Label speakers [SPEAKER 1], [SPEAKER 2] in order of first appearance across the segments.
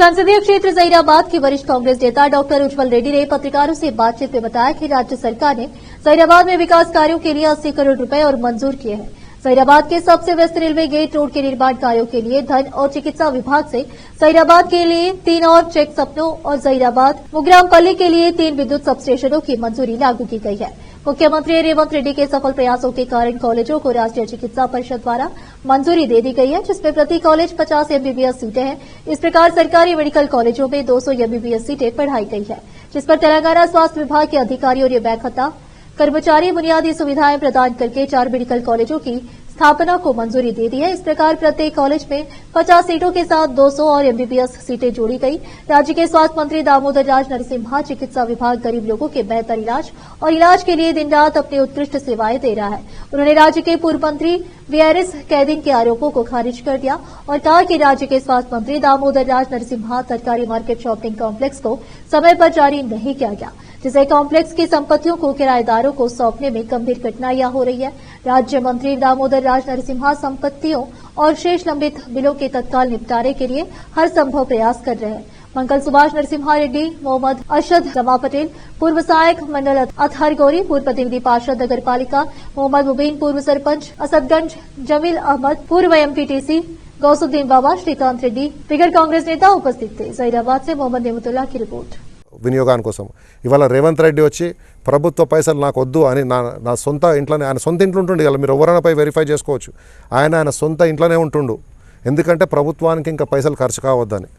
[SPEAKER 1] संसदीय क्षेत्र जहीराबाद के वरिष्ठ कांग्रेस नेता डॉक्टर उज्जवल रेड्डी ने पत्रकारों से बातचीत में बताया कि राज्य सरकार ने जहीराबाद में विकास कार्यों के लिए 80 करोड़ रुपए और मंजूर किए हैं। जहीराबाद के सबसे व्यस्त रेलवे गेट रोड के निर्माण कार्यों के लिए धन और चिकित्सा विभाग से जहीराबाद के लिए 3 और चेक सपनों और जहीराबाद मुग्रामपल्ली के लिए 3 विद्युत सब स्टेशनों की मंजूरी लागू की गई है। मुख्यमंत्री रेवंत रेड्डी के सफल प्रयासों के कारण कॉलेजों को राष्ट्रीय चिकित्सा परिषद द्वारा मंजूरी दे दी गई है, जिसमें प्रति कॉलेज 50 एमबीबीएस सीटें हैं। इस प्रकार सरकारी मेडिकल कॉलेजों में 200 एमबीबीएस सीटें बढ़ाई गई है, जिस पर तेलंगाना स्वास्थ्य विभाग के अधिकारियों ने बैठकता कर्मचारी बुनियादी सुविधाएं प्रदान करके 4 मेडिकल कॉलेजों की स्थापना को मंजूरी दे दी है। इस प्रकार प्रत्येक कॉलेज में 50 सीटों के साथ 200 और एमबीबीएस सीटें जोड़ी गई। राज्य के स्वास्थ्य मंत्री दामोदर राज नरसिम्हा चिकित्सा विभाग गरीब लोगों के बेहतर इलाज और इलाज के लिए दिन रात अपनी उत्कृष्ट सेवाएं दे रहा है। उन्होंने राज्य के पूर्व मंत्री वीआरएस कैदिन के आरोपों को खारिज कर दिया और कहा कि राज्य के स्वास्थ्य मंत्री दामोदर राज नरसिम्हा सरकारी मार्केट शॉपिंग कॉम्प्लेक्स को समय पर जारी नहीं किया गया, जिससे कॉम्प्लेक्स की संपत्तियों को किराएदारों को सौंपने में गंभीर कठिनाइयां हो रही है। राज्य मंत्री दामोदर राज नरसिम्हा संपत्तियों और शेष लंबित बिलों के तत्काल निपटारे के लिए हर संभव प्रयास कर रहे हैं। मंगल सुभाष नरसिम्हा रेड्डी, मोहम्मद अरशद जमा पटेल, पूर्व सहायक मंडल अतहर गौरी, पूर्व प्रतिनिधि पार्षद नगर पालिका मोहम्मद मुबीन, पूर्व सरपंच असदगंज जमील अहमद, पूर्व एमपीटीसी गौसुद्दीन बाबा, श्रीकांत रेड्डी, बिगर कांग्रेस नेता उपस्थित थे। जहीराबाद से मोहम्मद नेमतुल्ला की रिपोर्ट।
[SPEAKER 2] వినియోగాని కోసం ఇవాళ రేవంత్ రెడ్డి వచ్చి ప్రభుత్వ పైసలు నాకు వద్దు అని నా సొంత ఇంట్లోనే, ఆయన సొంత ఇంట్లో ఉంటుండే, ఇలా మీరు ఎవరైనాపై వెరిఫై చేసుకోవచ్చు, ఆయన సొంత ఇంట్లోనే ఉంటుండు. ఎందుకంటే ప్రభుత్వానికి ఇంకా పైసలు ఖర్చు కావద్దని.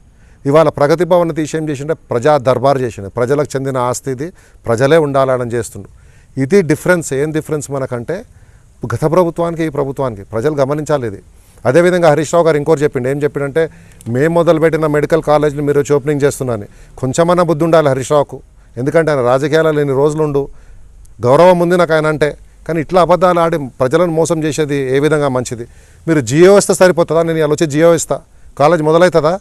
[SPEAKER 2] ఇవాళ ప్రగతి భవన్ తీసి ఏం చేసిండే, ప్రజా దర్బార్ చేసిండే, ప్రజలకు చెందిన ఆస్తి ఇది, ప్రజలే ఉండాలని చేస్తుండు. ఇది డిఫరెన్స్. ఏం డిఫరెన్స్ మనకంటే గత ప్రభుత్వానికి ఈ ప్రభుత్వానికి ప్రజలు గమనించాలి ఇది. అదేవిధంగా హరీష్ రావు గారు ఇంకోటి చెప్పిండు. ఏం చెప్పిండంటే, మేము మొదలుపెట్టిన మెడికల్ కాలేజ్ని మీరు వచ్చి ఓపెనింగ్ చేస్తున్నాను. కొంచెమన్నా బుద్ధి ఉండాలి హరీష్ రావుకు, ఎందుకంటే ఆయన రాజకీయాలలో లేని రోజులుండు, గౌరవం ఉంది నాకు ఆయన అంటే. కానీ ఇట్లా అబద్ధాలు ఆడి ప్రజలను మోసం చేసేది ఏ విధంగా మంచిది? మీరు జియో ఇస్తే సరిపోతుందా? నేను ఇలా వచ్చి జియో ఇస్తా, కాలేజ్ మొదలవుతుందా?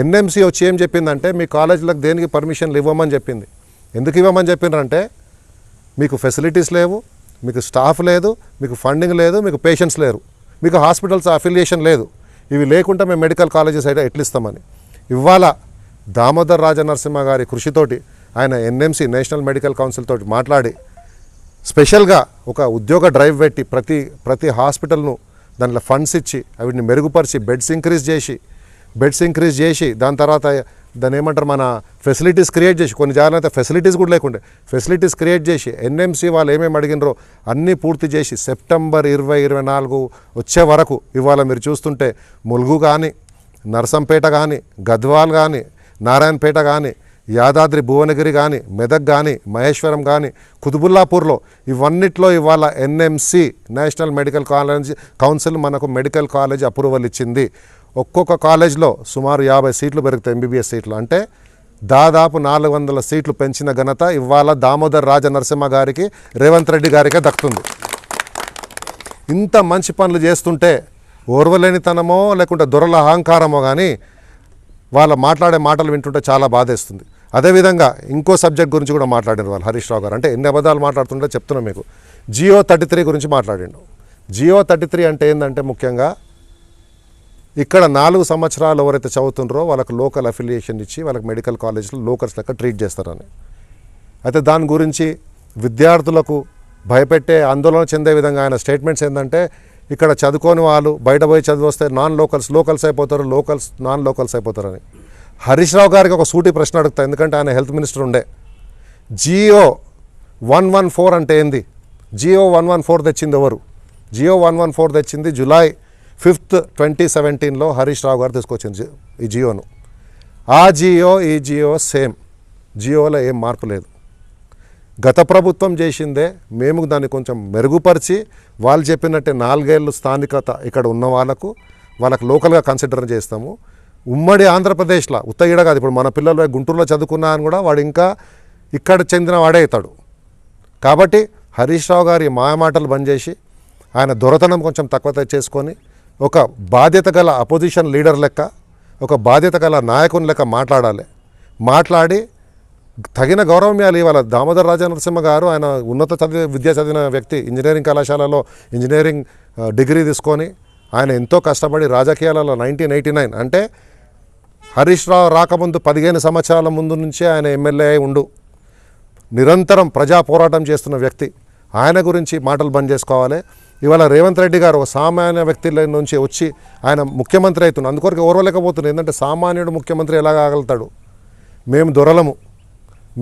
[SPEAKER 2] ఎన్ఎంసీ వచ్చి ఏం చెప్పిందంటే, మీ కాలేజీలకు దేనికి పర్మిషన్లు ఇవ్వమని చెప్పింది. ఎందుకు ఇవ్వమని చెప్పిండ్రంటే, మీకు ఫెసిలిటీస్ లేవు, మీకు స్టాఫ్ లేదు, మీకు ఫండింగ్ లేదు, మీకు పేషెంట్స్ లేరు, మీకు హాస్పిటల్స్ అఫిలియేషన్ లేదు. ఇవి లేకుండా మేము మెడికల్ కాలేజెస్ అయితే ఎట్లా ఇస్తామని. ఇవాళ దామోదర్ రాజ నరసింహ గారి కృషితోటి ఆయన ఎన్ఎంసీ నేషనల్ మెడికల్ కౌన్సిల్ తోటి మాట్లాడి స్పెషల్గా ఒక ఉద్యోగ డ్రైవ్ పెట్టి ప్రతి హాస్పిటల్ను దాంట్లో ఫండ్స్ ఇచ్చి వీటిని మెరుగుపరిచి బెడ్స్ ఇంక్రీజ్ చేసి దాని తర్వాత దాన్ని ఏమంటారు, మన ఫెసిలిటీస్ క్రియేట్ చేసి, కొన్ని జాగాలో అయితే ఫెసిలిటీస్ కూడా లేకుండే ఫెసిలిటీస్ క్రియేట్ చేసి ఎన్ఎంసీ వాళ్ళు ఏమేమి అడిగినరో అన్నీ పూర్తి చేసి సెప్టెంబర్ 2024 వచ్చే వరకు ఇవాళ మీరు చూస్తుంటే ములుగు కానీ, నర్సంపేట కానీ, గద్వాల్ కానీ, నారాయణపేట కానీ, యాదాద్రి భువనగిరి కానీ, మెదక్ కానీ, మహేశ్వరం కానీ, కుతుబుల్లాపూర్లో ఇవన్నిట్లో ఇవాళ NMC national medical college council మనకు మెడికల్ కాలేజ్ అప్రూవల్ ఇచ్చింది. ఒక్కొక్క కాలేజ్లో సుమారు 50 సీట్లు పెరుగుతాయి, ఎంబీబీఎస్ సీట్లు. అంటే దాదాపు 400 సీట్లు పెంచిన ఘనత ఇవాళ దామోదర్ రాజ నరసింహ గారికి, రేవంత్ రెడ్డి గారికే దక్కుతుంది. ఇంత మంచి పనులు చేస్తుంటే ఓర్వలేనితనమో లేకుంటే దొరల అహంకారమో కానీ వాళ్ళ మాట్లాడే మాటలు వింటుంటే చాలా బాధేస్తుంది. అదేవిధంగా ఇంకో సబ్జెక్ట్ గురించి కూడా మాట్లాడిన వాళ్ళు హరీష్ రావు గారు. అంటే ఎన్ని అబద్ధాలు మాట్లాడుతుంటే చెప్తున్నా మీకు. జియో 33 గురించి మాట్లాడిండు. జియో 33 అంటే ఏంటంటే, ముఖ్యంగా ఇక్కడ 4 సంవత్సరాలు ఎవరైతే చదువుతుండ్రో వాళ్ళకు లోకల్ అఫిలియేషన్ ఇచ్చి వాళ్ళకి మెడికల్ కాలేజ్లో లోకల్స్ లెక్క ట్రీట్ చేస్తారని. అయితే దాని గురించి విద్యార్థులకు భయపెట్టే, ఆందోళన చెందే విధంగా ఆయన స్టేట్మెంట్స్ ఏంటంటే, ఇక్కడ చదువుకోని వాళ్ళు బయట పోయి చదివి వస్తే లోకల్స్ అయిపోతారు, నాన్ లోకల్స్ అయిపోతారని. హరీష్ రావు గారికి ఒక సూటి ప్రశ్న అడుగుతా, ఎందుకంటే ఆయన హెల్త్ మినిస్టర్ ఉండే. జియో 114 అంటే ఏంది? జియో 114 తెచ్చింది ఎవరు? జియో 114 తెచ్చింది July 5, 2017లో హరీష్ రావు గారు తీసుకొచ్చింది ఈ జియోను. ఆ జియో ఈ జియో సేమ్, జియోలో ఏం మార్పు లేదు. గత ప్రభుత్వం చేసిందే, మేము దాన్ని కొంచెం మెరుగుపరిచి వాళ్ళు చెప్పినట్టే 4 ఏళ్ళు స్థానికత ఇక్కడ ఉన్న వాళ్ళకు లోకల్గా కన్సిడర్ చేస్తాము. ఉమ్మడి ఆంధ్రప్రదేశ్లో ఉత్తగిడ కాదు, ఇప్పుడు మన పిల్లలు గుంటూరులో చదువుకున్నా అని కూడా వాడు ఇంకా ఇక్కడ చెందిన వాడే అవుతాడు. కాబట్టి హరీష్ రావు గారి మాయమాటలు బంద్ చేసి ఆయన దొరతనం కొంచెం తక్కువ తెచ్చేసుకొని ఒక బాధ్యత గల అపోజిషన్ లీడర్ లెక్క, ఒక బాధ్యత గల నాయకుని లెక్క మాట్లాడి తగిన గౌరవం ఇవ్వాలి. ఇవాళ దామోదర్ రాజ నరసింహ గారు ఆయన ఉన్నత విద్య చదివిన వ్యక్తి, ఇంజనీరింగ్ కళాశాలలో ఇంజనీరింగ్ డిగ్రీ తీసుకొని ఆయన ఎంతో కష్టపడి రాజకీయాలలో 1989 అంటే హరీష్ రావు రాకముందు 15 సంవత్సరాల ముందు నుంచే ఆయన ఎమ్మెల్యే అయి ఉండు నిరంతరం ప్రజా పోరాటం చేస్తున్న వ్యక్తి. ఆయన గురించి మాటలు బంద్ చేసుకోవాలి. ఇవాళ రేవంత్ రెడ్డి గారు ఒక సామాన్య వ్యక్తి నుంచి వచ్చి ఆయన ముఖ్యమంత్రి అవుతున్నాడు. అందుకొరకు ఓర్వలేకపోతున్నాడు. ఏంటంటే సామాన్యుడు ముఖ్యమంత్రి ఎలా కాగలుగుతాడు?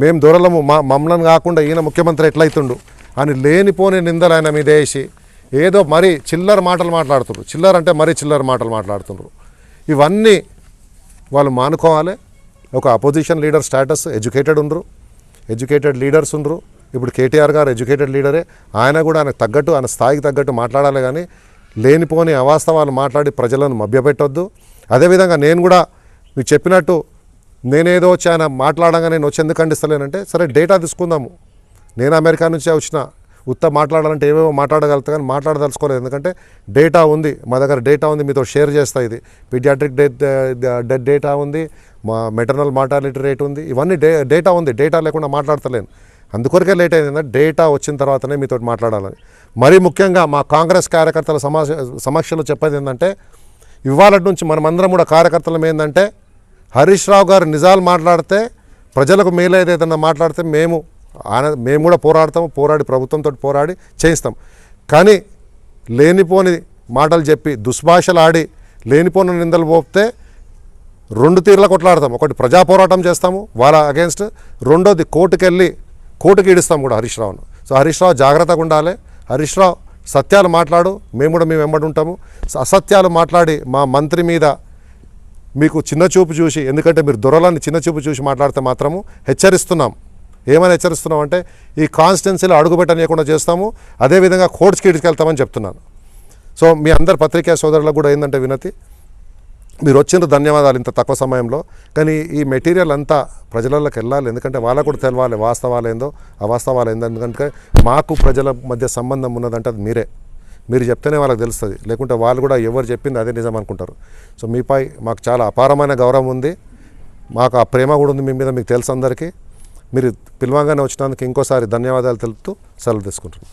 [SPEAKER 2] మేము దొరలము మమ్మల్ని కాకుండా ఈయన ముఖ్యమంత్రి ఎట్లయితుండు అని లేనిపోని నిందలు ఆయన మీద వేసి ఏదో మరీ చిల్లర మాటలు మాట్లాడుతున్నారు. చిల్లర అంటే మరీ చిల్లర మాటలు మాట్లాడుతున్నారు. ఇవన్నీ వాళ్ళు మానుకోవాలి. ఒక opposition leader status, educated leaders ఉండరు. ఇప్పుడు కేటీఆర్ గారు ఎడ్యుకేటెడ్ లీడరే. ఆయన కూడా ఆయనకు తగ్గట్టు, ఆయన స్థాయికి తగ్గట్టు మాట్లాడాలి. కానీ లేనిపోని అవాస్తవాలు మాట్లాడి ప్రజలను మభ్యపెట్టొద్దు. అదేవిధంగా నేను కూడా మీకు చెప్పినట్టు నేనేదో వచ్చి ఆయన మాట్లాడంగా నేను వచ్చి ఎందుకు ఖండిస్తలేనంటే, సరే డేటా తీసుకుందాము. నేను అమెరికా నుంచే వచ్చిన, మాట్లాడాలంటే ఏవేవో మాట్లాడగలుగుతా కానీ మాట్లాడదలుచుకోలేదు. ఎందుకంటే డేటా ఉంది, మా దగ్గర డేటా ఉంది, మీతో షేర్ చేస్తా. ఇది పీడియాట్రిక్ డెత్ డేటా ఉంది, మా మెటర్నల్ మార్టాలిటీ రేట్ ఉంది, ఇవన్నీ డేటా ఉంది. డేటా లేకుండా మాట్లాడతలేను. అందుకొరకే లేట్ అయింది. డేటా వచ్చిన తర్వాతనే మీతో మాట్లాడాలని. మరీ ముఖ్యంగా మా కాంగ్రెస్ కార్యకర్తల సమక్షంలో చెప్పేది ఏంటంటే, ఇవాళ నుంచి మనమందరం కూడా కార్యకర్తలం ఏంటంటే, హరీష్ రావు గారు నిజాలు మాట్లాడితే, ప్రజలకు మేలు ఏదైతే మాట్లాడితే మేము కూడా పోరాడతాము. ప్రభుత్వంతో పోరాడి చేయిస్తాం. కానీ లేనిపోని మాటలు చెప్పి దుష్భాషలు ఆడి లేనిపోని నిందలు పోపితే 2 తీర్ల కొట్లాడతాం. ఒకటి ప్రజా పోరాటం చేస్తాము వాళ్ళ అగేన్స్ట్, రెండోది కోర్టుకి ఇడుస్తాం కూడా హరీష్ రావును. సో హరీష్ రావు జాగ్రత్తగా ఉండాలి. హరీష్ రావు సత్యాలు మాట్లాడు, మేము వెంబడి ఉంటాము. అసత్యాలు మాట్లాడి మా మంత్రి మీద మీకు చిన్నచూపు చూసి, ఎందుకంటే మీరు దొరలని చిన్నచూపు చూసి మాట్లాడితే మాత్రము హెచ్చరిస్తున్నాం. ఏమైనా హెచ్చరిస్తున్నాం అంటే ఈ కాన్స్టిట్యున్సీలో అడుగుపెట్టనీయకుండా చేస్తాము. అదేవిధంగా కోర్ట్స్కి ఇటుకెళ్తామని చెప్తున్నాను. సో మీ అందరు పత్రికా సోదరులకు కూడా ఏంటంటే వినతి, మీరు వచ్చిన ధన్యవాదాలు ఇంత తక్కువ సమయంలో. కానీ ఈ మెటీరియల్ అంతా ప్రజలలోకి వెళ్ళాలి. ఎందుకంటే వాళ్ళకు కూడా తెలవాలి వాస్తవాలు ఏందో అవాస్తవాలు ఏందో. ఎందుకంటే మాకు ప్రజల మధ్య సంబంధం ఉన్నదంటే అది మీరు చెప్తేనే వాళ్ళకి తెలుస్తుంది. లేకుంటే వాళ్ళు కూడా ఎవరు చెప్పింది అదే నిజం అనుకుంటారు. సో మీపై మాకు చాలా అపారమైన గౌరవం ఉంది. మాకు ఆ ప్రేమ కూడా ఉంది మీ మీద, మీకు తెలుసు అందరికీ. మీరు పిలవంగానే వచ్చినందుకు ఇంకోసారి ధన్యవాదాలు తెలుపుతూ సెలవు తీసుకుంటున్నాను.